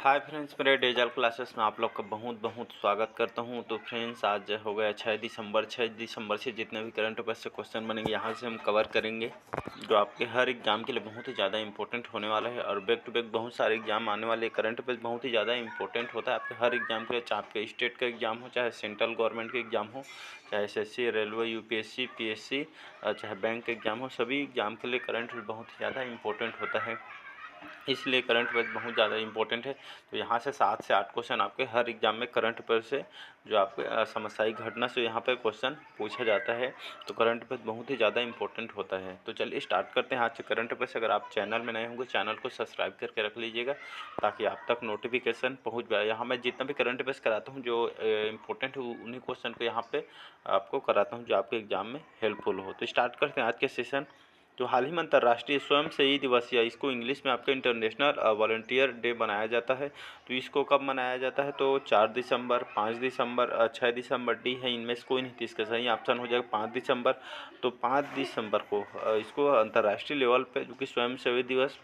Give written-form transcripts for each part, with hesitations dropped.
Hi friends, मेरे dazzle classes में आप लोग का बहुत बहुत स्वागत करता हूं। तो फ्रेंड्स, आज हो गया 6 दिसंबर से जितने भी करंट अफेयर्स से क्वेश्चन बनेंगे यहाँ से हम कवर करेंगे, जो आपके हर एग्जाम के लिए बहुत ही ज़्यादा इंपॉर्टेंट होने वाला है। और बैक टू बैक बहुत सारे एग्जाम आने वाले। करंट अफेयर्स बहुत ही ज़्यादा इंपॉर्टेंट होता है आपके हर एग्जाम के लिए, चाहे आपके स्टेट का एग्जाम हो, चाहे सेंट्रल गवर्नमेंट के एग्जाम हो, चाहे SSC, रेलवे, UPSC, PSC, चाहे बैंक के एग्जाम हो, सभी एग्जाम के लिए करंट अफेयर बहुत ही ज़्यादा इंपॉर्टेंट होता है। इसलिए करंट अफेयर बहुत ज़्यादा इंपॉर्टेंट है। तो यहाँ से 7 से 8 क्वेश्चन आपके हर एग्जाम में करंट अफेयर से, जो आपके समसामयिक घटना से यहाँ पे क्वेश्चन पूछा जाता है। तो करंट अफेयर बहुत ही ज़्यादा इंपॉर्टेंट होता है। तो चलिए स्टार्ट करते हैं आज से करंट अफेयर से। अगर आप चैनल में नए होंगे, चैनल को सब्सक्राइब करके रख लीजिएगा ताकि आप तक नोटिफिकेशन पहुँच जाए। यहाँ मैं जितना भी करंट अफेयर्स कराता हूँ जो इंपॉर्टेंट है, उन्हीं क्वेश्चन को यहाँ पे आपको कराता हूँ जो आपके एग्जाम में हेल्पफुल हो। तो स्टार्ट करते हैं आज के सेशन। तो हाल ही में अंतर्राष्ट्रीय स्वयंसेवी दिवस, या इसको इंग्लिश में आपका इंटरनेशनल वॉलंटियर डे बनाया जाता है। तो इसको कब मनाया जाता है? तो 4 दिसंबर, 5 दिसंबर, 6 दिसंबर डी है, इनमें से कोई नहीं। तो इसका सही ऑप्शन हो जाएगा 5 दिसंबर। तो 5 दिसंबर को इसको अंतर्राष्ट्रीय लेवल पे, जो कि स्वयंसेवी दिवस,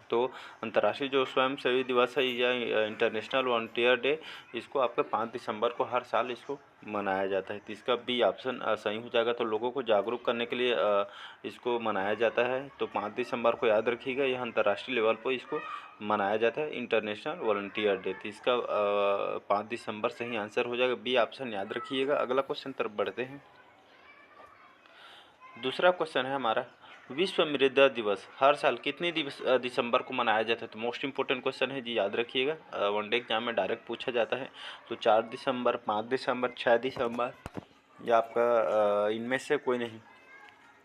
तो अंतर्राष्ट्रीय जो स्वयंसेवी दिवस है या इंटरनेशनल वॉलंटियर डे, इसको आपके 5 दिसंबर को हर साल इसको मनाया जाता है। तो इसका बी ऑप्शन सही हो जाएगा। तो लोगों को जागरूक करने के लिए इसको मनाया जाता है। तो 5 दिसंबर को याद रखिएगा, यह अंतर्राष्ट्रीय लेवल पर इसको मनाया जाता है, इंटरनेशनल वॉलंटियर डे। तो इसका 5 दिसंबर सही आंसर हो जाएगा, बी ऑप्शन याद रखिएगा। अगला क्वेश्चन तरफ बढ़ते हैं। दूसरा क्वेश्चन है हमारा, विश्व मृदा दिवस हर साल कितनी दिसंबर को मनाया जाता है? तो मोस्ट इंपोर्टेंट क्वेश्चन है जी, याद रखिएगा। वनडे एग्जाम में डायरेक्ट पूछा जाता है। तो 4 दिसंबर, 5 दिसंबर, 6 दिसंबर, या आपका इनमें से कोई नहीं।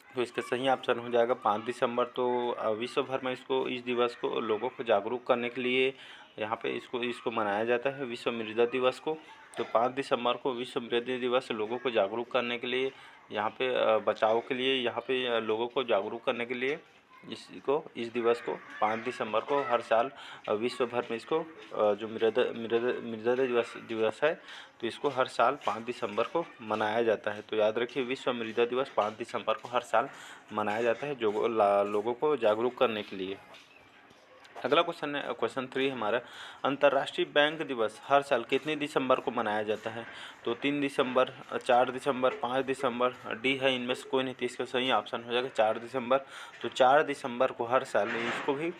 तो इसका सही ऑप्शन हो जाएगा 5 दिसंबर। तो विश्व भर में इस दिवस को लोगों को जागरूक करने के लिए यहाँ पे इसको मनाया जाता है, विश्व मृदा दिवस को। तो 5 दिसंबर को विश्व मृदा दिवस लोगों को जागरूक करने के लिए, यहाँ पे बचाव के लिए, यहाँ पे लोगों को जागरूक करने के लिए इस दिवस को 5 दिसंबर को हर साल विश्व भर में इसको जो मृदा दिवस है, तो इसको हर साल 5 दिसंबर को मनाया जाता है। तो याद रखिए, विश्व मृदा दिवस 5 दिसंबर को हर साल मनाया जाता है, जो लोगों को जागरूक करने के लिए। अगला क्वेश्चन है, क्वेश्चन 3 हमारा, अंतर्राष्ट्रीय बैंक दिवस हर साल कितने दिसंबर को मनाया जाता है? तो 3 दिसंबर, 4 दिसंबर, 5 दिसंबर, डी है, इनमें से कोई नहीं। तो इसका सही ऑप्शन हो जाएगा 4 दिसंबर। तो 4 दिसंबर को हर साल इसको भी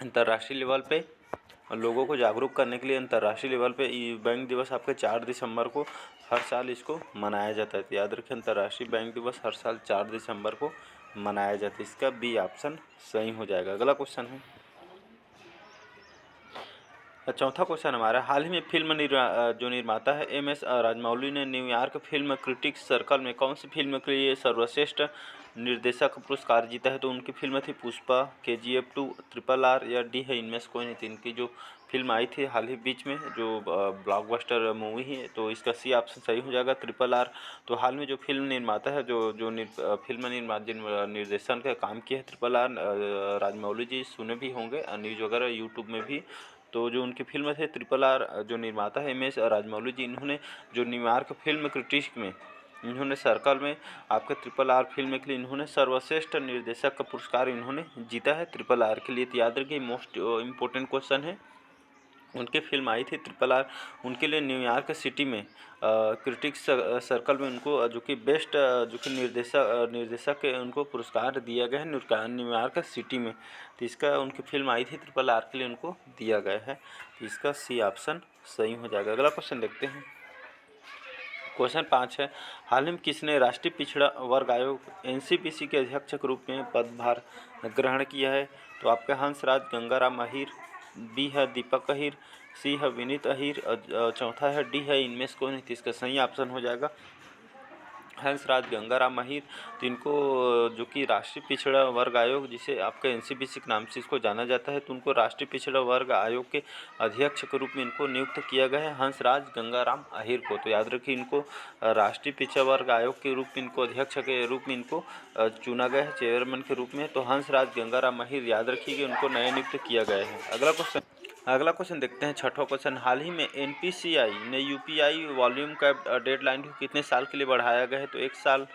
अंतर्राष्ट्रीय लेवल पे लोगों को जागरूक करने के लिए, अंतर्राष्ट्रीय लेवल पे बैंक दिवस आपके 4 दिसंबर को हर साल इसको मनाया जाता है। तो याद रखें, अंतर्राष्ट्रीय बैंक दिवस हर साल 4 दिसंबर को मनाया जाता है। इसका बी ऑप्शन सही हो जाएगा। अगला क्वेश्चन है, चौथा क्वेश्चन हमारा, हाल ही में फिल्म जो निर्माता है MS राजमौली ने न्यूयॉर्क फिल्म क्रिटिक्स सर्कल में कौन सी फिल्म के लिए सर्वश्रेष्ठ निर्देशक पुरस्कार जीता है? तो उनकी फिल्म थी पुष्पा, KGF 2, RRR, या डी है, इनमें से कोई नहीं। थी इनकी जो फिल्म आई थी हाल ही बीच में, जो ब्लॉकबस्टर मूवी है, तो इसका सी ऑप्शन सही हो जाएगा, RRR। तो हाल में जो फिल्म निर्माता है, फिल्म निर्देशन का काम किया है RRR, राजमौली जी, सुने भी होंगे न्यूज़ वगैरह यूट्यूब में भी। तो जो उनकी फिल्म थे RRR, जो निर्माता है MS राजमौली जी, इन्होंने जो न्यूयॉर्क फिल्म क्रिटिक्स में, इन्होंने सर्कल में आपके RRR फिल्म के लिए इन्होंने सर्वश्रेष्ठ निर्देशक का पुरस्कार इन्होंने जीता है RRR के लिए। तो याद रखिए, मोस्ट इम्पोर्टेंट क्वेश्चन है। उनकी फिल्म आई थी RRR, उनके लिए न्यूयॉर्क सिटी में क्रिटिक्स सर्कल में उनको जो कि बेस्ट जो कि निर्देशक उनको पुरस्कार दिया गया है न्यूयॉर्क सिटी में। तो इसका उनकी फिल्म आई थी RRR के लिए उनको दिया गया है। तो इसका सी ऑप्शन सही हो जाएगा। अगला क्वेश्चन देखते हैं। क्वेश्चन 5 है, हाल ही में किसने राष्ट्रीय पिछड़ा वर्ग आयोग NCPC के अध्यक्ष के रूप में पदभार ग्रहण किया है? तो आपके हंसराज गंगाराम अहीर, बी है दीपक अहीर, सी है विनीत अहीर, चौथा है डी है, इनमें से कोई नहीं। इसका सही ऑप्शन हो जाएगा हंसराज गंगाराम अहीर। तो इनको जो कि राष्ट्रीय पिछड़ा वर्ग आयोग, जिसे आपका NCPC के नाम से इसको जाना जाता है, तो उनको राष्ट्रीय पिछड़ा वर्ग आयोग के अध्यक्ष के रूप में इनको नियुक्त किया गया है, हंसराज गंगाराम अहीर को। तो याद रखिए, इनको राष्ट्रीय पिछड़ा वर्ग आयोग के रूप में, इनको अध्यक्ष के रूप में इनको चुना गया है, चेयरमैन के रूप में। तो हंसराज गंगाराम अहीर याद रखिए, उनको नया नियुक्त किया गया है। अगला क्वेश्चन देखते हैं, छठवां क्वेश्चन, हाल ही में NPCI ने UPI वॉल्यूम कैप डेडलाइन को कितने साल के लिए बढ़ाया गया है? तो 1 साल,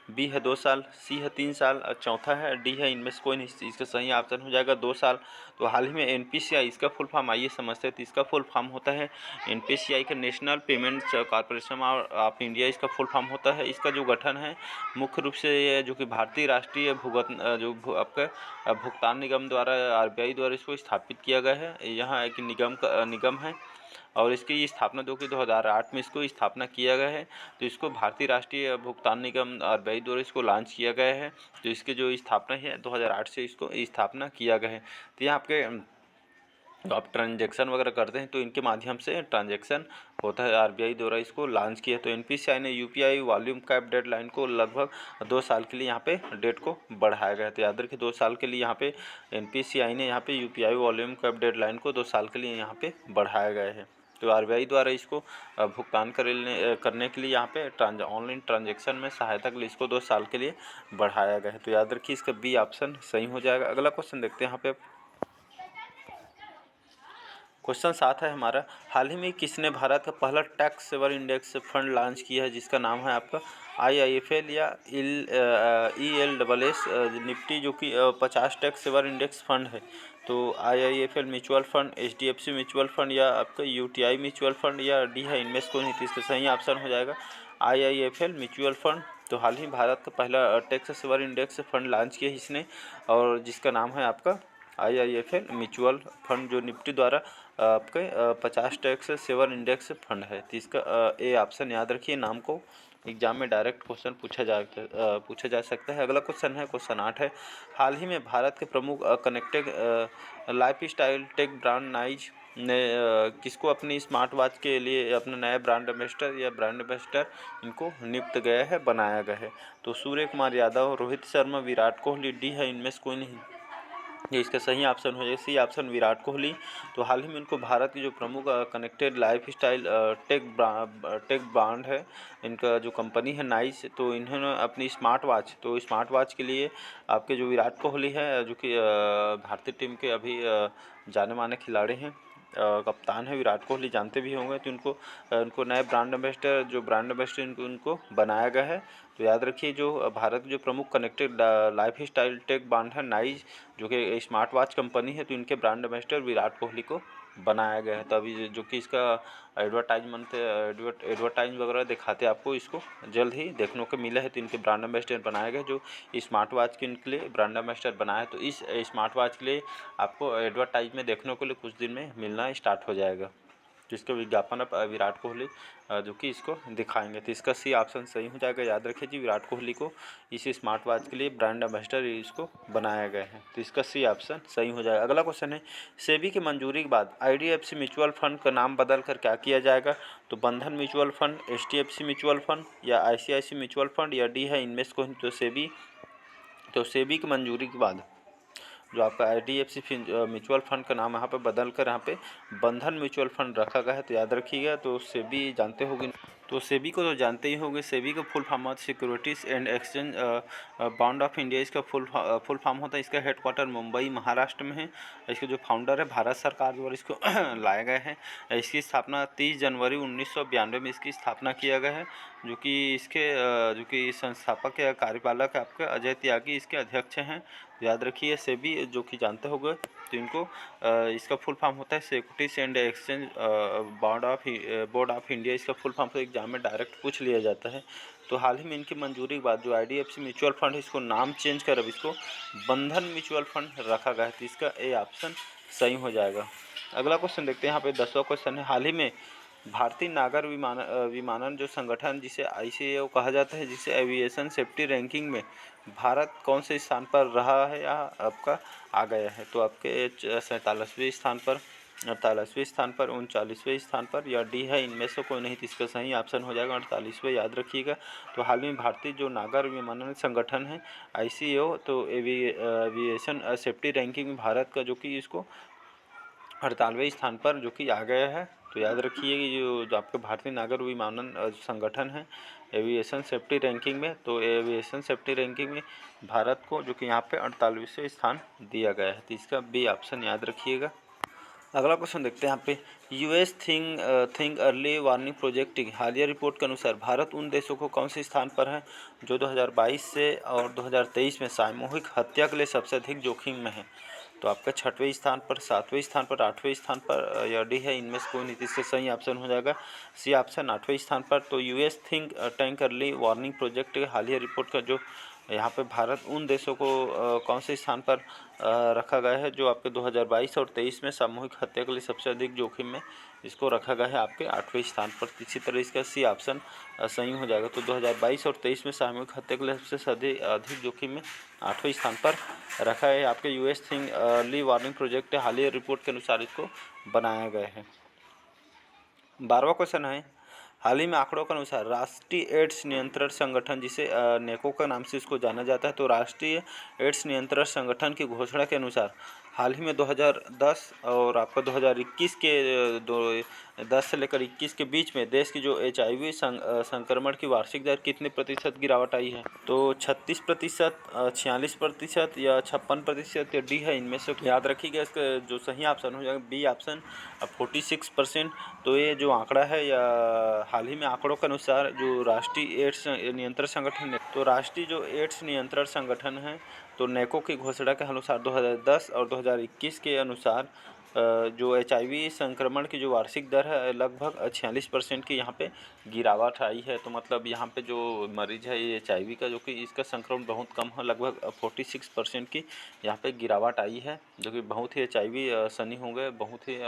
बी है 2 साल, सी है 3 साल, चौथा है डी है, इनमें से कोई नहीं। इसका सही ऑप्शन हो जाएगा 2 साल। तो हाल ही में एनपीसीआई, इसका फुल फॉर्म आइए समझते हैं। तो इसका फुल फॉर्म होता है एनपीसीआई का national payments corporation of India, इसका फुल फॉर्म होता है। इसका जो गठन है मुख्य रूप से ये जो कि भारतीय राष्ट्रीय आपका भुगतान निगम द्वारा, आरबीआई द्वारा इसको स्थापित किया गया है। यहाँ एक निगम है और इसकी स्थापना जो कि 2008 में इसको स्थापना किया गया है। तो इसको भारतीय राष्ट्रीय भुगतान निगम आरबीआई द्वारा इसको लॉन्च किया गया है। तो इसके जो स्थापना है 2008 से इसको स्थापना किया गया है। तो यहाँ आपके आप ट्रांजैक्शन वगैरह करते हैं तो इनके माध्यम से ट्रांजैक्शन होता है। आरबीआई द्वारा इसको लॉन्च किया। तो एनपीसीआई ने यूपीआई वॉल्यूम कैप डेडलाइन को लगभग 2 साल के लिए यहाँ पे डेट को बढ़ाया गया है। तो याद रखिए 2 साल के लिए यहाँ पे एनपीसीआई ने यहाँ पे यूपीआई वॉल्यूम कैप डेडलाइन को 2 साल के लिए यहाँ पे बढ़ाया गया है। तो आरबीआई द्वारा इसको भुगतान करने के लिए यहाँ पे ऑनलाइन ट्रांजैक्शन में सहायता के लिए इसको 2 साल के लिए बढ़ाया गया है। तो याद रखिए इसका बी ऑप्शन सही हो जाएगा। अगला क्वेश्चन देखते हैं यहाँ पे। क्वेश्चन 7 है हमारा, हाल ही में किसने भारत का पहला tax saver index fund launch किया है, जिसका नाम है आपका IIFL या ELSS निफ्टी, जो कि 50 टैक्स सेवर इंडेक्स फंड है। तो IIFL mutual fund, HDFC mutual fund या आपका UTI म्यूचुअल फंड या डी है इनमें से कोई नहीं। इसका सही ऑप्शन हो जाएगा IIFL म्यूचुअल फंड। तो हाल ही भारत का पहला tax saver index fund launch किया है इसने, और जिसका नाम है आपका IIFL म्यूचुअल फंड, जो निफ्टी द्वारा आपके 50 टैक्स सेवर इंडेक्स फंड है। तो इसका ए ऑप्शन याद रखिए। नाम को एग्जाम में डायरेक्ट क्वेश्चन पूछा जा सकता है। अगला क्वेश्चन है क्वेश्चन 8 है, हाल ही में भारत के प्रमुख connected life style tech brand Noise ने किसको अपनी स्मार्ट वॉच के लिए अपना नया ब्रांड एम्बेसडर या ब्रांड एम्बेसडर इनको नियुक्त गया है, बनाया गया है। तो सूर्य कुमार यादव, रोहित शर्मा, विराट कोहली, डी है इनमें से कोई नहीं। ये इसका सही ऑप्शन हो जाए सी ऑप्शन विराट कोहली। तो हाल ही में इनको भारत की जो प्रमुख connected life style tech brand है, इनका जो कंपनी है नाइस, तो इन्होंने अपनी स्मार्ट वॉच के लिए आपके जो विराट कोहली है, जो कि भारतीय टीम के अभी जाने माने खिलाड़ी हैं, कप्तान है विराट कोहली, जानते भी होंगे। तो उनको नए ब्रांड एम्बेसडर उनको बनाया गया है। तो याद रखिए जो भारत की जो प्रमुख connected life style tech brand है नाइज, जो कि स्मार्ट वॉच कंपनी है, तो इनके ब्रांड एम्बेसडर विराट कोहली को बनाया गया है। तो अभी जो कि इसका एडवर्टाइज वगैरह दिखाते आपको, इसको जल्द ही देखने को मिला है। तो इनके ब्रांड एम्बेसडर बनाया गया, जो स्मार्ट वॉच के इनके लिए ब्रांड एम्बेसडर बनाया है। तो इस स्मार्ट वॉच के लिए आपको एडवर्टाइज में देखने को लिए कुछ दिन में मिलना स्टार्ट हो जाएगा। तो इसका विज्ञापन अब विराट कोहली जो कि इसको दिखाएंगे। तो इसका सी ऑप्शन सही हो जाएगा। याद रखिए जी विराट कोहली को इसी स्मार्ट वॉच के लिए ब्रांड एम्बेसडर इसको बनाया गया है। तो इसका सी ऑप्शन सही हो जाएगा। अगला क्वेश्चन है, सेबी की मंजूरी के बाद IDFC म्यूचुअल फंड का नाम बदल कर क्या किया जाएगा। तो बंधन mutual fund, HDFC mutual fund या ICICI म्यूचुअल फंड या डी है इनमें से कोई। तो सेबी की मंजूरी के बाद जो आपका IDFC म्यूचुअल फंड का नाम यहाँ पे बदल कर यहाँ पे बंधन म्यूचुअल फंड रखा गया है। तो याद रखिएगा। तो सेबी जानते होंगे, तो सेबी को तो जानते ही होंगे। सेबी का फुल फॉर्म होता है securities and exchange board of India, इसका फुल फॉर्म होता है। इसका हेडक्वार्टर मुंबई महाराष्ट्र में है। इसके जो फाउंडर है भारत सरकार द्वारा इसको लाया गया है। इसकी स्थापना 30 जनवरी 1992 में इसकी स्थापना किया गया है। जो कि संस्थापक या कार्यपालक आपके अजय त्यागी इसके अध्यक्ष हैं। याद रखिए सेबी जो कि जानते होंगे। तो इनको इसका फुल फॉर्म होता है securities and exchange board of India. इसका फुल फॉर्म तो एग्जाम में डायरेक्ट पूछ लिया जाता है। तो हाल ही में इनकी मंजूरी के बाद जो IDFC म्यूचुअल फंड है, इसको नाम चेंज कर अब इसको बंधन म्यूचुअल फंड रखा गया है। तो इसका ए ऑप्शन सही हो जाएगा। अगला क्वेश्चन देखते हैं। यहाँ पे 10वां क्वेश्चन है, हाल ही में भारतीय नागर विमानन जो संगठन जिसे ICAO कहा जाता है, जिसे एविएशन सेफ्टी रैंकिंग में भारत कौन से स्थान पर रहा है या आपका आ गया है। तो आपके 47वें स्थान पर, 48वें स्थान पर, 39वें स्थान पर या डी है इनमें से कोई नहीं। तो इसका सही ऑप्शन हो जाएगा 48वें। याद रखिएगा। तो हाल में भारतीय जो नागर विमानन संगठन है ICAO, तो एविएशन सेफ्टी रैंकिंग में भारत का जो कि इसको 48वें स्थान पर जो कि आ गया है। तो याद रखिए कि जो आपके भारतीय नागर विमानन संगठन है एविएशन सेफ्टी रैंकिंग में, तो एविएशन सेफ्टी रैंकिंग में भारत को जो कि यहाँ पे 48वें स्थान दिया गया है। तो इसका बी ऑप्शन याद रखिएगा। अगला क्वेश्चन देखते हैं यहाँ पे, US think early warning project की हालिया रिपोर्ट के अनुसार भारत उन देशों को कौन से स्थान पर है जो 2022 से और 2023 में सामूहिक हत्या के लिए सबसे अधिक जोखिम में है। तो आपका 6वें स्थान पर, 7वें स्थान पर, 8वें स्थान पर या डी है, इनमें से कोई नहीं, इससे सही ऑप्शन हो जाएगा सी ऑप्शन 8वें स्थान पर। तो US think tank early warning project के हालिया रिपोर्ट का जो यहाँ पे भारत उन देशों को कौन से स्थान पर रखा गया है जो आपके 2022 और 23 में सामूहिक हत्या के लिए सबसे अधिक जोखिम में इसको रखा गया है आपके 8वें स्थान पर। इसी तरह इसका सी ऑप्शन सही हो जाएगा। तो 2022 और 23 में सामूहिक हत्या के लिए सबसे अधिक जोखिम में 8वें स्थान पर रखा है आपके US thing early warning project हालिया रिपोर्ट के अनुसार इसको बनाया गया है। 12वां क्वेश्चन है, हाल ही में आंकड़ों के अनुसार राष्ट्रीय एड्स नियंत्रण संगठन, जिसे नेको का नाम से इसको जाना जाता है, तो राष्ट्रीय एड्स नियंत्रण संगठन की घोषणा के अनुसार हाल ही में 2010 और आपका 2021 के 10 से लेकर 21 के बीच में देश की जो HIV संक्रमण की वार्षिक दर कितने प्रतिशत गिरावट आई है? तो 36%, 46% या 56% या डी है, इनमें से याद रखिएगा। इसका जो सही ऑप्शन हो जाएगा बी ऑप्शन 46%। तो ये जो आंकड़ा है या हाल ही में आंकड़ों के अनुसार जो राष्ट्रीय एड्स नियंत्रण संगठन है, तो राष्ट्रीय जो एड्स नियंत्रण संगठन है तो नेको की घोषणा के अनुसार 2010 और 2021 के अनुसार जो HIV संक्रमण की जो वार्षिक दर है लगभग 46% की यहाँ पे गिरावट आई है। तो मतलब यहाँ पे जो मरीज है ये HIV का, जो कि इसका संक्रमण बहुत कम है, लगभग 46% की यहाँ पे गिरावट आई है, जो कि बहुत ही HIV सनी हो गए, बहुत ही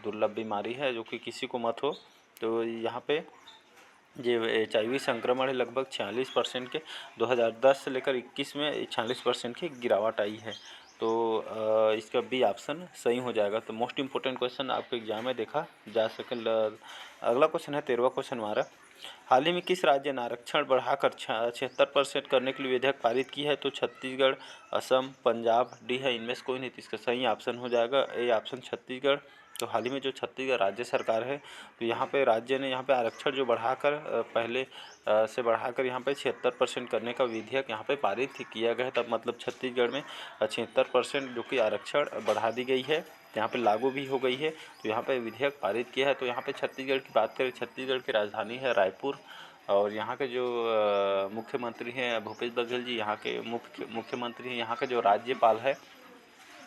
दुर्लभ बीमारी है जो कि किसी को मत हो। तो यहाँ पे ये HIV संक्रमण लगभग 46% के 2010 से लेकर 21 में 46% की गिरावट आई है। तो इसका बी ऑप्शन सही हो जाएगा। तो मोस्ट इम्पोर्टेंट क्वेश्चन आपके एग्जाम में देखा जा सके। अगला क्वेश्चन है 13वां क्वेश्चन हमारा, हाल ही में किस राज्य ने आरक्षण बढ़ाकर 76% करने के लिए विधेयक पारित की है? तो छत्तीसगढ़, असम, पंजाब, डी है, इनमें से कोई नहीं। इसका सही ऑप्शन हो जाएगा ए ऑप्शन छत्तीसगढ़। तो हाल ही में जो छत्तीसगढ़ राज्य सरकार है, तो यहाँ पे राज्य ने यहाँ पे आरक्षण जो बढ़ाकर पहले से बढ़ाकर यहाँ पे 76% करने का विधेयक यहाँ पे पारित किया गया है। तब मतलब छत्तीसगढ़ में 76% जो कि आरक्षण बढ़ा दी गई है, यहाँ पे लागू भी हो गई है। तो यहाँ पे विधेयक पारित किया है। तो यहाँ पे छत्तीसगढ़ की बात करें, छत्तीसगढ़ की राजधानी है रायपुर, और यहाँ के जो मुख्यमंत्री हैं भूपेश बघेल जी, यहाँ के मुख्यमंत्री हैं। यहाँ के जो राज्यपाल है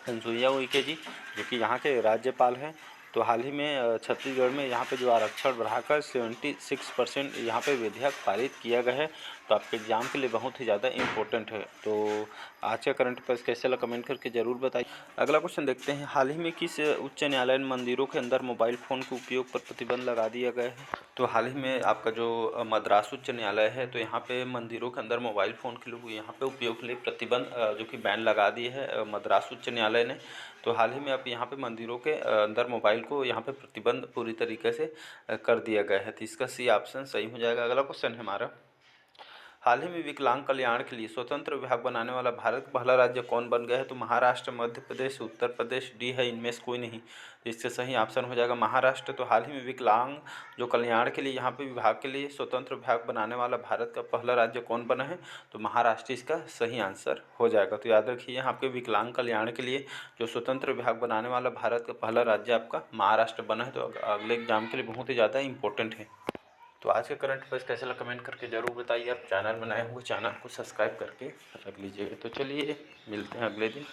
अनुसुईया उइके जी, जो कि यहाँ के राज्यपाल हैं। तो हाल ही में छत्तीसगढ़ में यहाँ पे जो आरक्षण बढ़ाकर 76% यहाँ पे विधेयक पारित किया गया है। तो आपके एग्जाम के लिए बहुत ही ज़्यादा इम्पोर्टेंट है। तो आज का करंट अफेयर्स कैसे लगा कमेंट करके ज़रूर बताइए। अगला क्वेश्चन देखते हैं, हाल ही में किस उच्च न्यायालय ने मंदिरों के अंदर मोबाइल फ़ोन के उपयोग पर प्रतिबंध लगा दिया गया है? तो हाल ही में आपका जो मद्रास उच्च न्यायालय है, तो यहाँ पे मंदिरों के अंदर मोबाइल फ़ोन के लिए यहाँ पे उपयोग के लिए प्रतिबंध जो कि बैन लगा दिए है मद्रास उच्च न्यायालय ने। तो हाल ही में अब यहाँ पे मंदिरों के अंदर मोबाइल को यहाँ पे प्रतिबंध पूरी तरीके से कर दिया गया है। तो इसका सी ऑप्शन सही हो जाएगा। अगला क्वेश्चन है हमारा, हाल ही में विकलांग कल्याण के लिए स्वतंत्र विभाग बनाने वाला भारत का पहला राज्य कौन बन गया है? तो महाराष्ट्र, मध्य प्रदेश, उत्तर प्रदेश, डी है, इनमें से कोई नहीं। तो इससे सही ऑप्शन हो जाएगा महाराष्ट्र। तो हाल ही में विकलांग जो कल्याण के लिए यहाँ पे विभाग के लिए स्वतंत्र विभाग बनाने वाला भारत का पहला राज्य कौन बना है? तो महाराष्ट्र इसका सही आंसर हो जाएगा। तो याद रखिए यहाँ आपके विकलांग कल्याण के लिए जो स्वतंत्र विभाग बनाने वाला भारत का पहला राज्य आपका महाराष्ट्र बना है। तो अगले एग्जाम के लिए बहुत ही ज़्यादा इंपॉर्टेंट है। तो आज के करंट अफेयर्स कैसे लगा कमेंट करके ज़रूर बताइए। आप चैनल बनाए हुए चैनल को सब्सक्राइब करके रख लीजिएगा। तो चलिए मिलते हैं अगले दिन।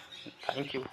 Thank you.